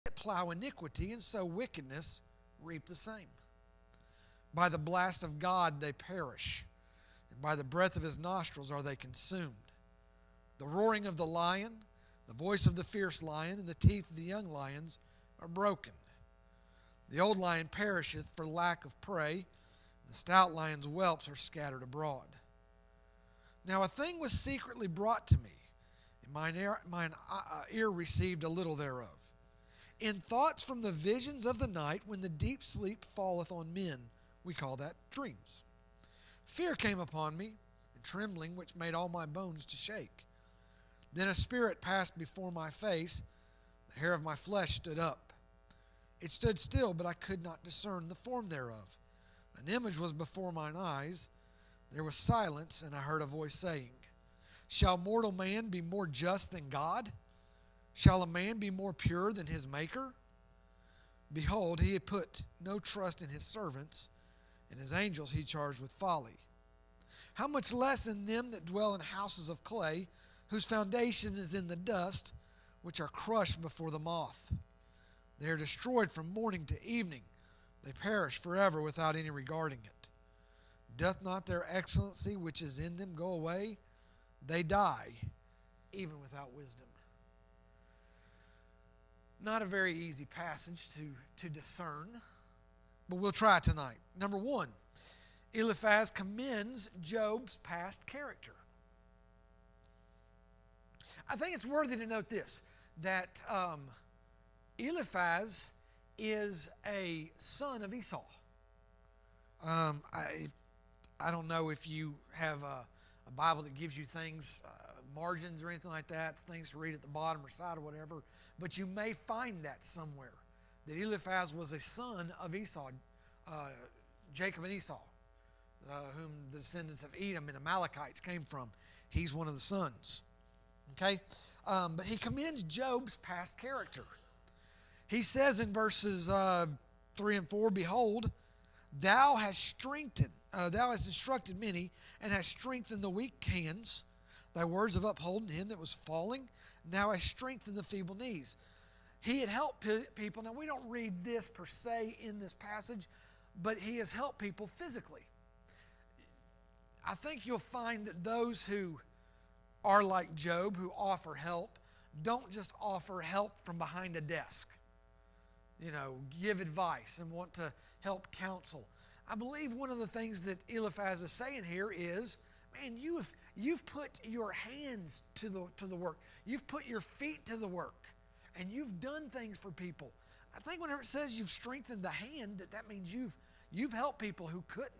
that plow iniquity, and sow wickedness reap the same. By the blast of God they perish, and by the breath of his nostrils are they consumed. The roaring of the lion, the voice of the fierce lion, and the teeth of the young lions are broken. The old lion perisheth for lack of prey, and the stout lion's whelps are scattered abroad. Now a thing was secretly brought to me, and mine ear received a little thereof. In thoughts from the visions of the night, when the deep sleep falleth on men, we call that dreams. Fear came upon me, and trembling which made all my bones to shake. Then a spirit passed before my face, the hair of my flesh stood up. It stood still, but I could not discern the form thereof. An image was before mine eyes. There was silence, and I heard a voice saying, Shall mortal man be more just than God? Shall a man be more pure than his Maker? Behold, he had put no trust in his servants, and his angels he charged with folly. How much less in them that dwell in houses of clay, whose foundation is in the dust, which are crushed before the moth. They are destroyed from morning to evening. They perish forever without any regarding it. Doth not their excellency which is in them go away? They die, even without wisdom. Not a very easy passage to discern, but we'll try tonight. Number one, Eliphaz commends Job's past character. I think it's worthy to note this, that Eliphaz is a son of Esau. I don't know if you have a Bible that gives you things, margins or anything like that, things to read at the bottom or side or whatever, but you may find that somewhere, that Eliphaz was a son of Esau, Jacob and Esau, whom the descendants of Edom and Amalekites came from. He's one of the sons. Okay? But he commends Job's past character. He says in verses 3 and 4, Behold, thou hast instructed many, and hast strengthened the weak hands. Thy words have upholden him that was falling, and thou hast strengthened the feeble knees. He had helped people. Now, we don't read this per se in this passage, but he has helped people physically. I think you'll find that those who are like Job, who offer help, don't just offer help from behind a desk. Give advice and want to help counsel. I believe one of the things that Eliphaz is saying here is, man, you've put your hands to the work. You've put your feet to the work, and you've done things for people. I think whenever it says you've strengthened the hand, that means you've helped people who couldn't.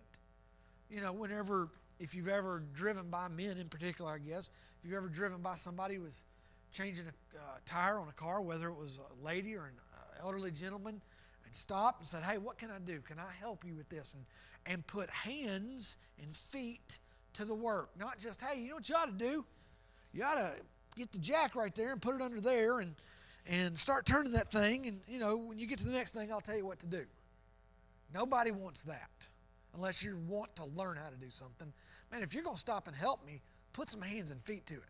If you've ever driven by men in particular, I guess, if you've ever driven by somebody who was changing a tire on a car, whether it was a lady or an elderly gentleman, and stopped and said, hey, what can I do? Can I help you with this? And put hands and feet to the work. Not just, hey, you know what you ought to do? You ought to get the jack right there and put it under there and start turning that thing. And, when you get to the next thing, I'll tell you what to do. Nobody wants that unless you want to learn how to do something. Man, if you're going to stop and help me, put some hands and feet to it.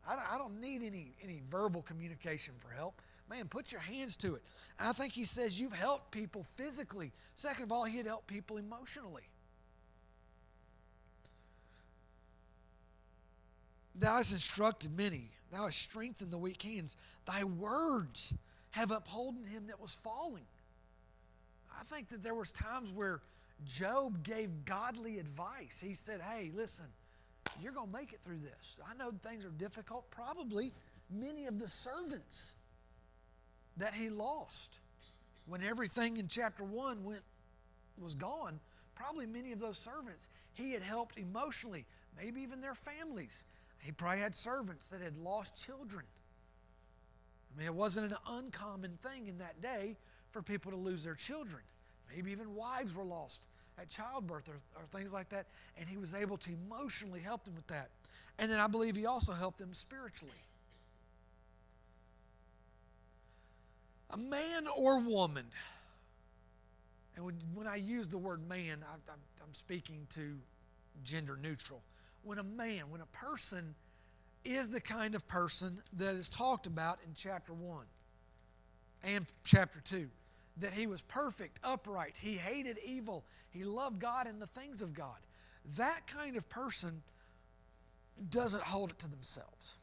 I don't need any verbal communication for help. Man, put your hands to it. And I think he says you've helped people physically. Second of all, he had helped people emotionally. Thou hast instructed many. Thou hast strengthened the weak hands. Thy words have upholden him that was falling. I think that there was times where Job gave godly advice. He said, hey, listen, you're going to make it through this. I know things are difficult. Probably many of the servants that he lost when everything in chapter 1 was gone, probably many of those servants he had helped emotionally, maybe even their families. He probably had servants that had lost children. I mean, it wasn't an uncommon thing in that day for people to lose their children. Maybe even wives were lost at childbirth or things like that, and he was able to emotionally help them with that. And then I believe he also helped them spiritually. A man or woman, and when I use the word man, I'm speaking to gender neutral. When a person is the kind of person that is talked about in chapter 1, and chapter 2, that he was perfect, upright. He hated evil. He loved God and the things of God. That kind of person doesn't hold it to themselves.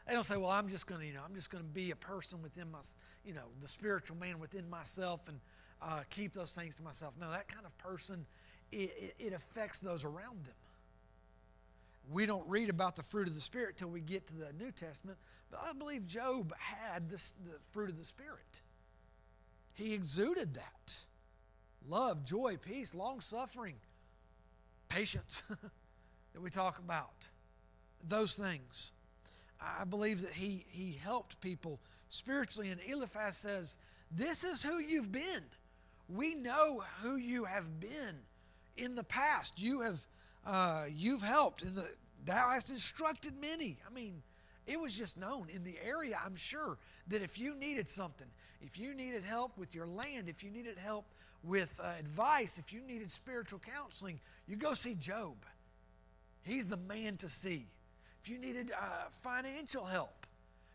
They don't say, well, I'm just going to be a person within my, the spiritual man within myself and keep those things to myself. No, that kind of person, it affects those around them. We don't read about the fruit of the Spirit till we get to the New Testament, but I believe Job had the fruit of the Spirit. He exuded that. Love, joy, peace, long-suffering, patience that we talk about. Those things. I believe that he helped people spiritually. And Eliphaz says, this is who you've been. We know who you have been in the past. You've helped. Thou hast instructed many. I mean, it was just known in the area, I'm sure, that if you needed something, if you needed help with your land, if you needed help with advice, if you needed spiritual counseling, you go see Job. He's the man to see. If you needed financial help,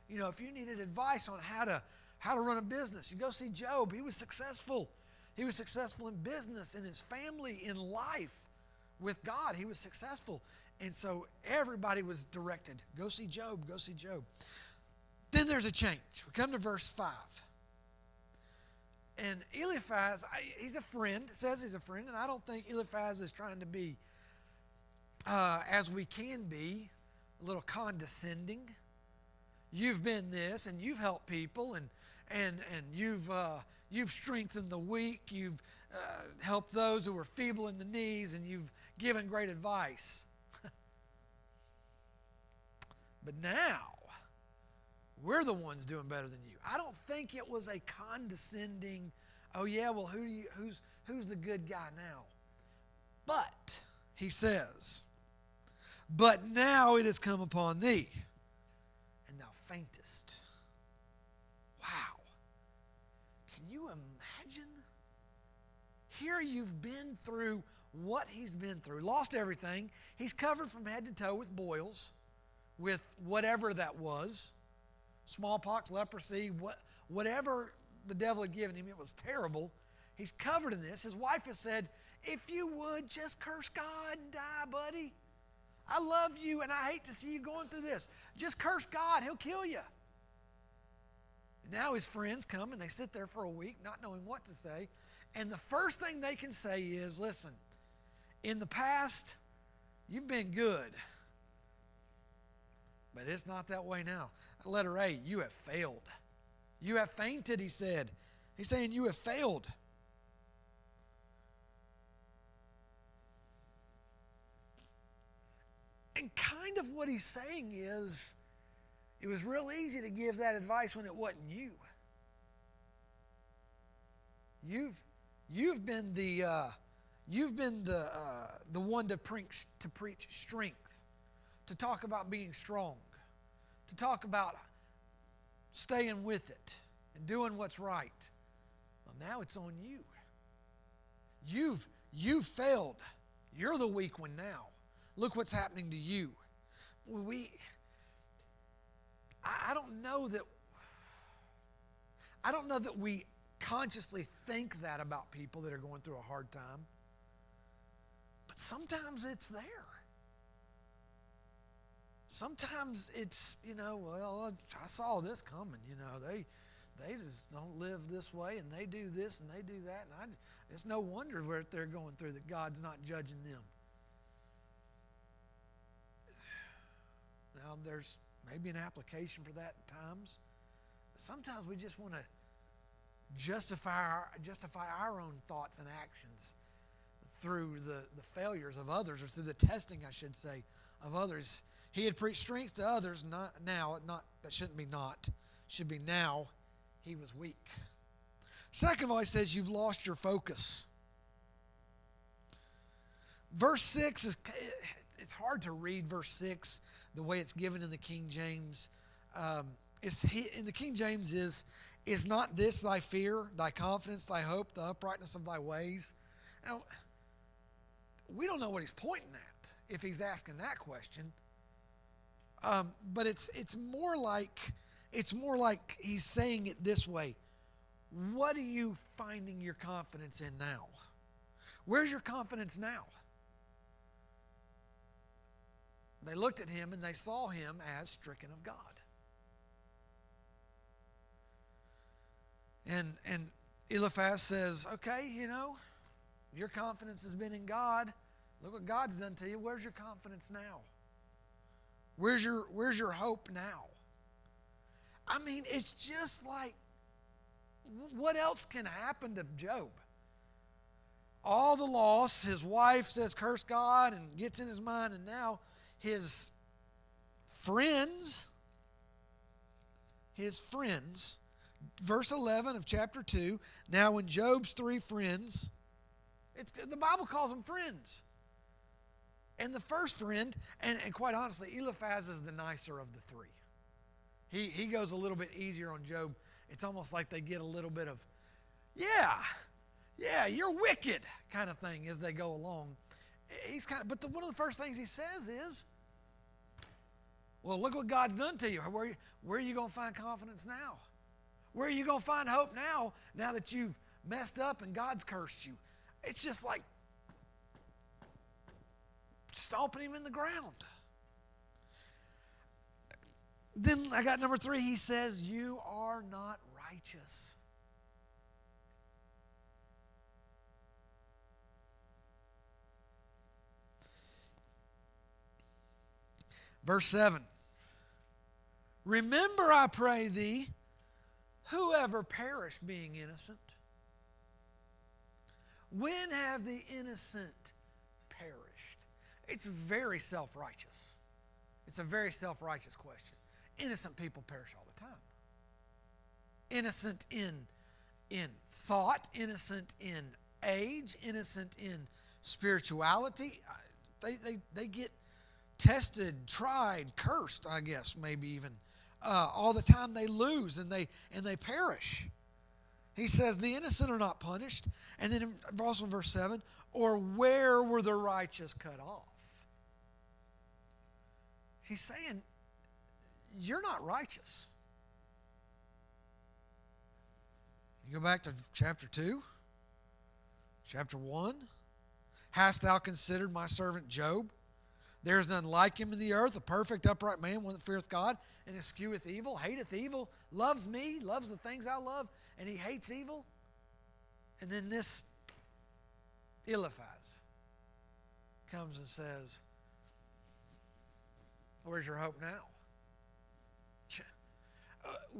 if you needed advice on how to run a business, you go see Job. He was successful. He was successful in business, in his family, in life. With God, he was successful. And so everybody was directed, go see Job, go see Job. Then there's a change. We come to verse 5. And Eliphaz, he's a friend. It says he's a friend, and I don't think Eliphaz is trying to be, as we can be, a little condescending. You've been this, and you've helped people, and you've strengthened the weak. You've helped those who are feeble in the knees, and you've given great advice. But now, we're the ones doing better than you. I don't think it was a condescending, oh yeah, well, who's the good guy now? But, he says, but now it has come upon thee, and thou faintest. Wow. Can you imagine? Here you've been through what he's been through, lost everything. He's covered from head to toe with boils, with whatever that was, smallpox, leprosy, whatever the devil had given him. It was terrible. He's covered in this. His wife has said, if you would, just curse God and die, buddy. I love you, and I hate to see you going through this. Just curse God. He'll kill you. And now his friends come, and they sit there for a week, not knowing what to say. And the first thing they can say is, listen, in the past, you've been good. But it's not that way now. Letter A, you have failed. You have fainted, he said. He's saying you have failed. And kind of what he's saying is, it was real easy to give that advice when it wasn't you. You've been the one to preach strength, to talk about being strong, to talk about staying with it and doing what's right. Well, now it's on you. You've failed. You're the weak one now. Look what's happening to you. I don't know that we consciously think that about people that are going through a hard time. But sometimes it's there. Sometimes it's, well, I saw this coming, they just don't live this way, and they do this and they do that, and it's no wonder what they're going through that God's not judging them. Now, there's maybe an application for that at times, but sometimes we just want to justify our own thoughts and actions through the failures of others, or through the testing, I should say, of others. He had preached strength to others, not now. That shouldn't be not. Should be now. He was weak. Second of all, he says, you've lost your focus. Verse 6 it's hard to read verse 6 the way it's given in the King James. In the King James is not this thy fear, thy confidence, thy hope, the uprightness of thy ways? Now, we don't know what he's pointing at if he's asking that question. But it's more like It's more like he's saying it this way. What are you finding your confidence in now? Where's your confidence now? They looked at him and they saw him as stricken of God. And Eliphaz says, okay, your confidence has been in God. Look what God's done to you. Where's your confidence now? Where's your hope now? I mean, it's just like, what else can happen to Job? All the loss, his wife says, curse God, and gets in his mind, and now his friends, verse 11 of chapter 2, now when Job's three friends, the Bible calls them friends. And the first friend, and quite honestly, Eliphaz is the nicer of the three. He goes a little bit easier on Job. It's almost like they get a little bit of, yeah, you're wicked kind of thing as they go along. But one of the first things he says is, well, look what God's done to you. Where are you going to find confidence now? Where are you going to find hope now that you've messed up and God's cursed you? It's just like stomping him in the ground. Then I got number 3. He says, you are not righteous. Verse 7. Remember, I pray thee, whoever perished being innocent. When have the innocent perished? It's very self-righteous. It's a very self-righteous question. Innocent people perish all the time. Innocent in thought, innocent in age, innocent in spirituality. They get tested, tried, cursed, I guess, maybe even. All the time they lose and they perish. He says the innocent are not punished. And then also in verse 7, or where were the righteous cut off? He's saying, you're not righteous. You go back to chapter 2, chapter 1. Hast thou considered my servant Job? There is none like him in the earth, a perfect, upright man, one that feareth God, and escheweth evil, hateth evil, loves me, loves the things I love, and he hates evil. And then this Eliphaz comes and says, where's your hope now?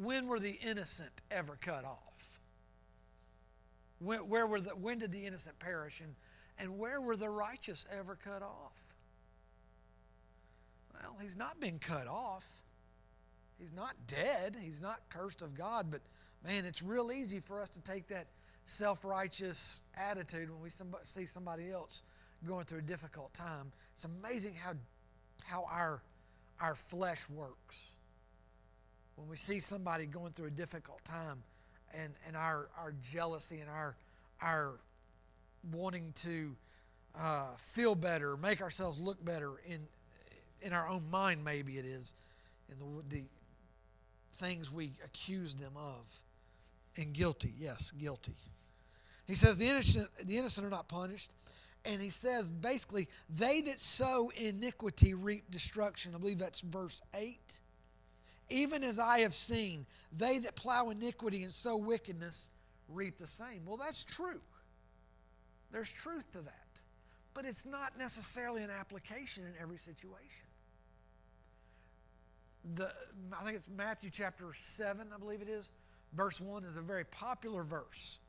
When were the innocent ever cut off? When did the innocent perish? And where were the righteous ever cut off? Well, he's not been cut off. He's not dead. He's not cursed of God. But, man, it's real easy for us to take that self-righteous attitude when we see somebody else going through a difficult time. It's amazing how our flesh works. When we see somebody going through a difficult time and our jealousy and our wanting to feel better, make ourselves look better in our own mind, maybe it is, in the things we accuse them of. And guilty, yes, guilty. He says the innocent are not punished. And he says, basically, they that sow iniquity reap destruction. I believe that's verse 8. Even as I have seen, they that plow iniquity and sow wickedness reap the same. Well, that's true. There's truth to that. But it's not necessarily an application in every situation. I think it's Matthew chapter 7, I believe it is. Verse 1 is a very popular verse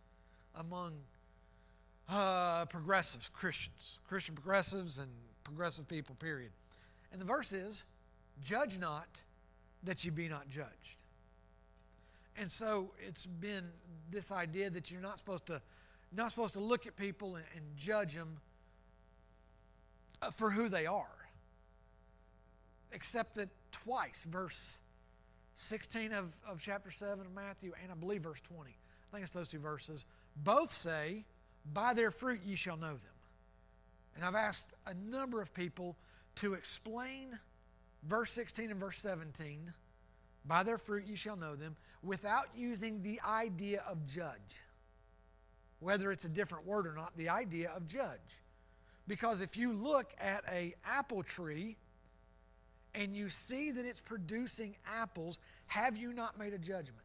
among progressives, Christian progressives and progressive people, period. And the verse is, judge not that ye be not judged. And so it's been this idea that you're not supposed to look at people and judge them for who they are. Except that twice, verse 16 of chapter 7 of Matthew, and I believe verse 20. I think it's those two verses. Both say, by their fruit ye shall know them. And I've asked a number of people to explain verse 16 and verse 17 By their fruit you shall know them, without using the idea of judge. Whether it's a different word or not, the idea of judge. Because if you look at an apple tree and you see that it's producing apples, have you not made a judgment?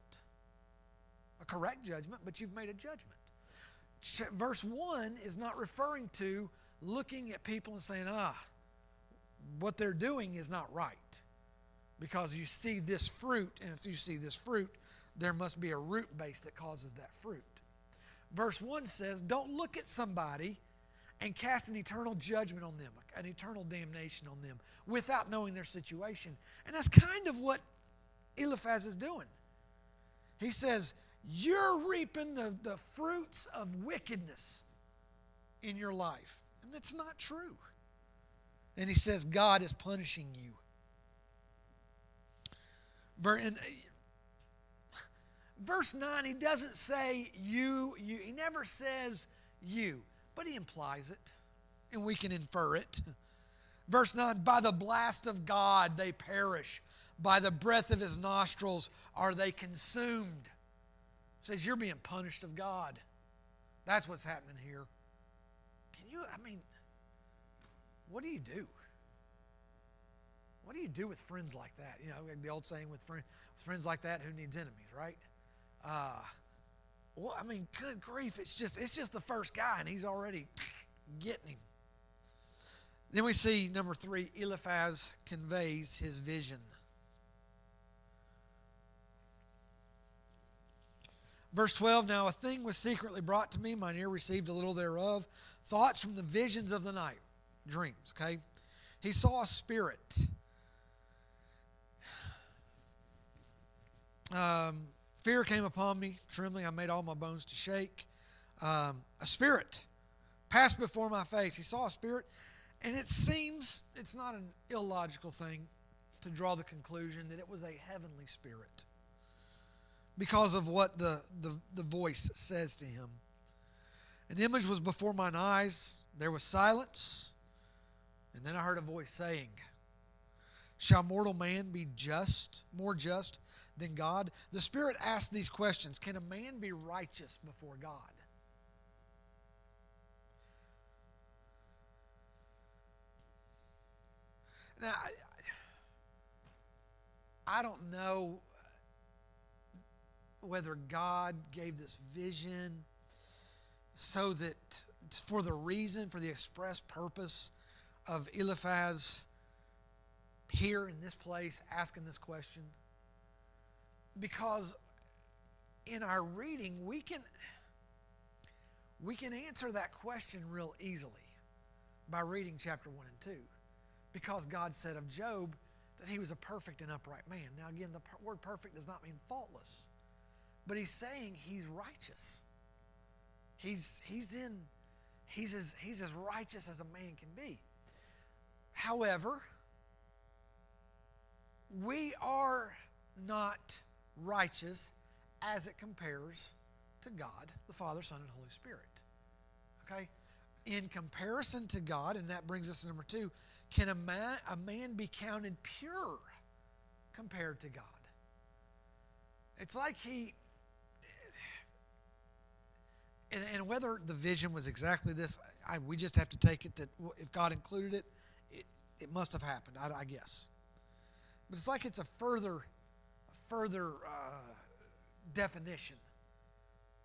A correct judgment, but you've made a judgment. Verse 1 is not referring to looking at people and saying, what they're doing is not right. Because you see this fruit, and if you see this fruit, there must be a root base that causes that fruit. Verse 1 says, don't look at somebody and cast an eternal judgment on them, an eternal damnation on them, without knowing their situation. And that's kind of what Eliphaz is doing. He says, you're reaping the fruits of wickedness in your life. And that's not true. And he says, God is punishing you. Verse 9, he doesn't say you. He never says you, but he implies it, and we can infer it. Verse 9, by the blast of God they perish. By the breath of his nostrils are they consumed. It says you're being punished of God. That's what's happening here. What do you do? What do you do with friends like that? You know, the old saying with friends like that, who needs enemies, right? Good grief, it's just the first guy, and he's already getting him. Then we see, number 3, Eliphaz conveys his vision. Verse 12, now a thing was secretly brought to me, mine ear received a little thereof, thoughts from the visions of the night, dreams, okay? He saw a spirit. Fear came upon me, trembling, I made all my bones to shake. A spirit passed before my face. He saw a spirit, and it seems it's not an illogical thing to draw the conclusion that it was a heavenly spirit because of what the voice says to him. An image was before mine eyes. There was silence, and then I heard a voice saying, shall mortal man be more just than God? The Spirit asked these questions. Can a man be righteous before God? Now, I don't know whether God gave this vision so that for the express purpose of Eliphaz here in this place asking this question. Because in our reading, we can answer that question real easily by reading chapter 1 and 2. Because God said of Job that he was a perfect and upright man. Now again, the word perfect does not mean faultless. But he's saying he's righteous. He's as righteous as a man can be. However, we are not righteous as it compares to God, the Father, Son, and Holy Spirit. Okay? In comparison to God, and that brings us to number 2, can a man be counted pure compared to God? It's like and whether the vision was exactly this, we just have to take it that if God included it, it must have happened, I guess. But it's like it's a further definition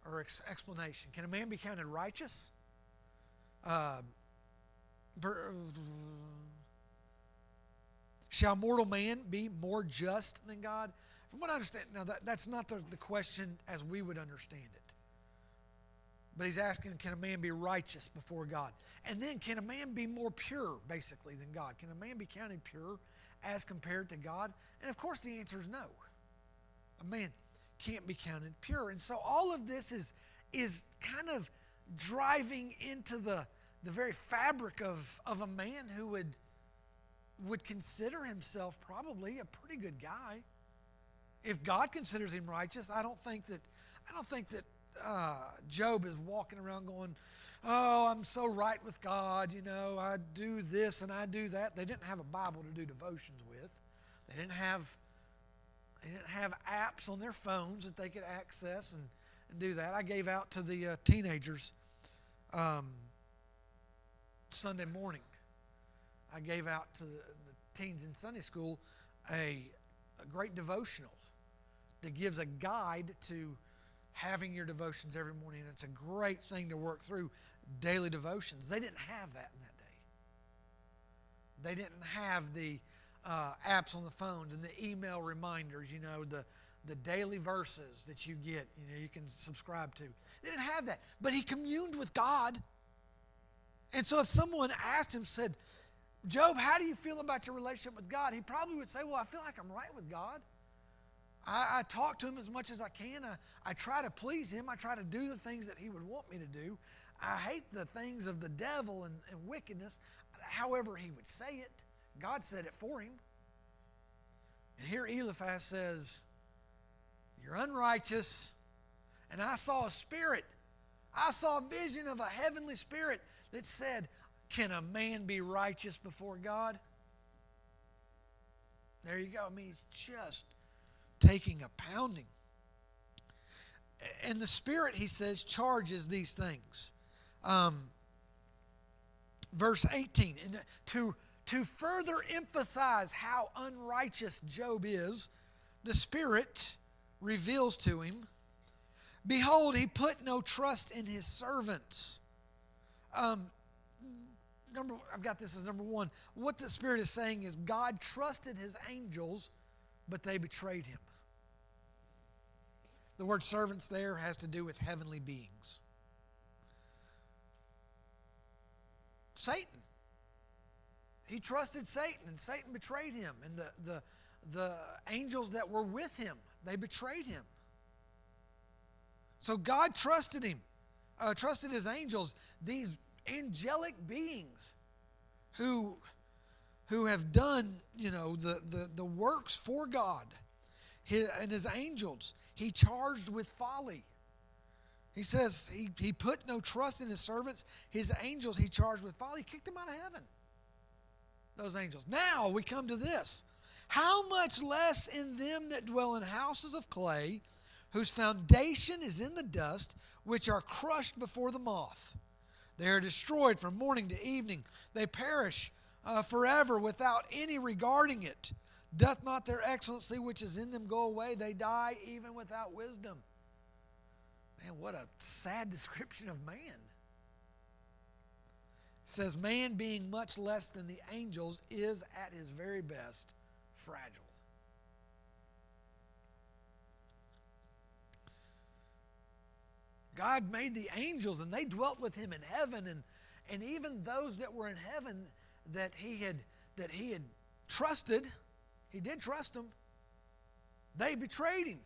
or explanation. Can a man be counted righteous? Shall mortal man be more just than God? From what I understand, now that's not the question as we would understand it. But he's asking, can a man be righteous before God? And then, can a man be more pure, basically, than God? Can a man be counted pure as compared to God? And of course the answer is no. A man can't be counted pure. And so all of this is kind of driving into the very fabric of a man who would consider himself probably a pretty good guy. If God considers him righteous, I don't think that Job is walking around going, oh, I'm so right with God, I do this and I do that. They didn't have a Bible to do devotions with. They didn't have They didn't have apps on their phones that they could access and do that. I gave out to the teenagers Sunday morning. I gave out to the teens in Sunday school a great devotional that gives a guide to having your devotions every morning. And it's a great thing to work through daily devotions. They didn't have that in that day. They didn't have the apps on the phones and the email reminders, the daily verses that you get, you can subscribe to. They didn't have that. But he communed with God. And so if someone asked him, said, Job, how do you feel about your relationship with God? He probably would say, well, I feel like I'm right with God. I talk to him as much as I can. I try to please him. I try to do the things that he would want me to do. I hate the things of the devil and wickedness. However he would say it, God said it for him. And here Eliphaz says, you're unrighteous, and I saw a spirit. I saw a vision of a heavenly spirit that said, can a man be righteous before God? There you go. I mean, just taking a pounding. And the Spirit, he says, charges these things. Verse 18, and to further emphasize how unrighteous Job is, the Spirit reveals to him, behold, he put no trust in his servants. I've got this as number one. What the Spirit is saying is God trusted his angels, but they betrayed him. The word servants there has to do with heavenly beings. Satan. He trusted Satan, and Satan betrayed him. And the angels that were with him, they betrayed him. So God trusted him, trusted his angels, these angelic beings who have done, the works for God. And his angels, he charged with folly. He says he put no trust in his servants. His angels he charged with folly. He kicked them out of heaven, those angels. Now we come to this. How much less in them that dwell in houses of clay, whose foundation is in the dust, which are crushed before the moth. They are destroyed from morning to evening. They perish forever without any regarding it. Doth not their excellency which is in them go away? They die even without wisdom. Man, what a sad description of man. It says, man being much less than the angels is at his very best fragile. God made the angels and they dwelt with him in heaven, and even those that were in heaven that he had trusted, he did trust them, they betrayed him.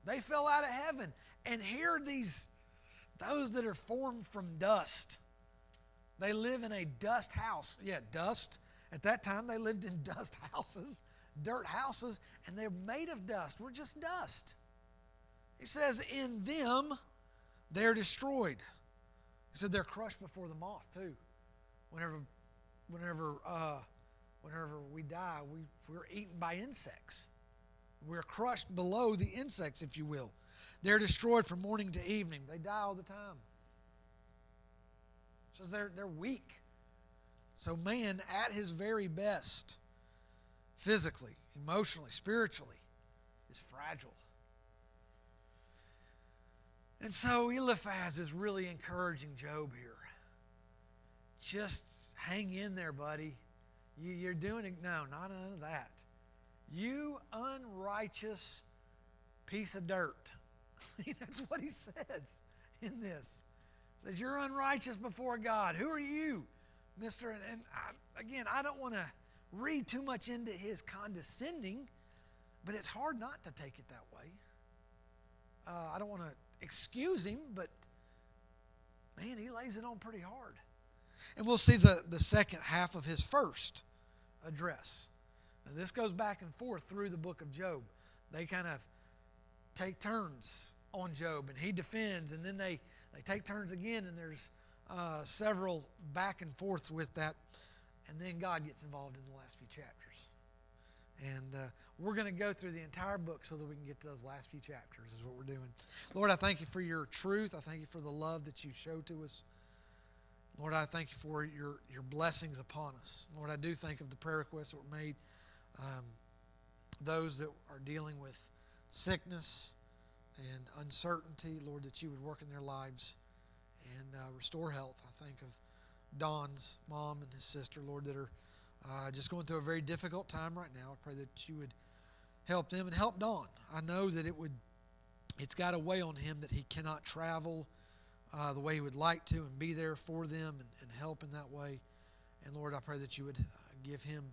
They fell out of heaven. And here are those that are formed from dust. They live in a dust house. Yeah, dust. At that time, they lived in dust houses, dirt houses, and they're made of dust. We're just dust. He says, in them, they're destroyed. He said they're crushed before the moth, too. Whenever we die, we're eaten by insects. We're crushed below the insects, if you will. They're destroyed from morning to evening. They die all the time. So they're weak. So man, at his very best, physically, emotionally, spiritually, is fragile. And so Eliphaz is really encouraging Job here. Just hang in there, buddy. You're doing it. No, not none of that. You unrighteous piece of dirt. That's what he says in this. He says, you're unrighteous before God. Who are you, mister? And I don't want to read too much into his condescending, but it's hard not to take it that way. I don't want to excuse him, but man, he lays it on pretty hard. And we'll see the second half of his first address. Now, this goes back and forth through the book of Job. They kind of take turns on Job, and he defends, and then they take turns again, and there's several back and forths with that, and then God gets involved in the last few chapters. And we're going to go through the entire book so that we can get to those last few chapters is what we're doing. Lord, I thank you for your truth. I thank you for the love that you show to us. Lord, I thank you for your blessings upon us. Lord, I do think of the prayer requests that were made, those that are dealing with sickness and uncertainty, Lord, that you would work in their lives and restore health. I think of Don's mom and his sister, Lord, that are just going through a very difficult time right now. I pray that you would help them and help Don. I know that it's got a weigh on him that he cannot travel the way he would like to and be there for them and help in that way. And Lord, I pray that you would give him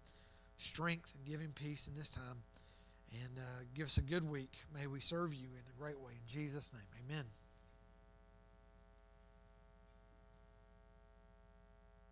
strength and give him peace in this time and give us a good week. May we serve you in a great way. In Jesus' name, amen.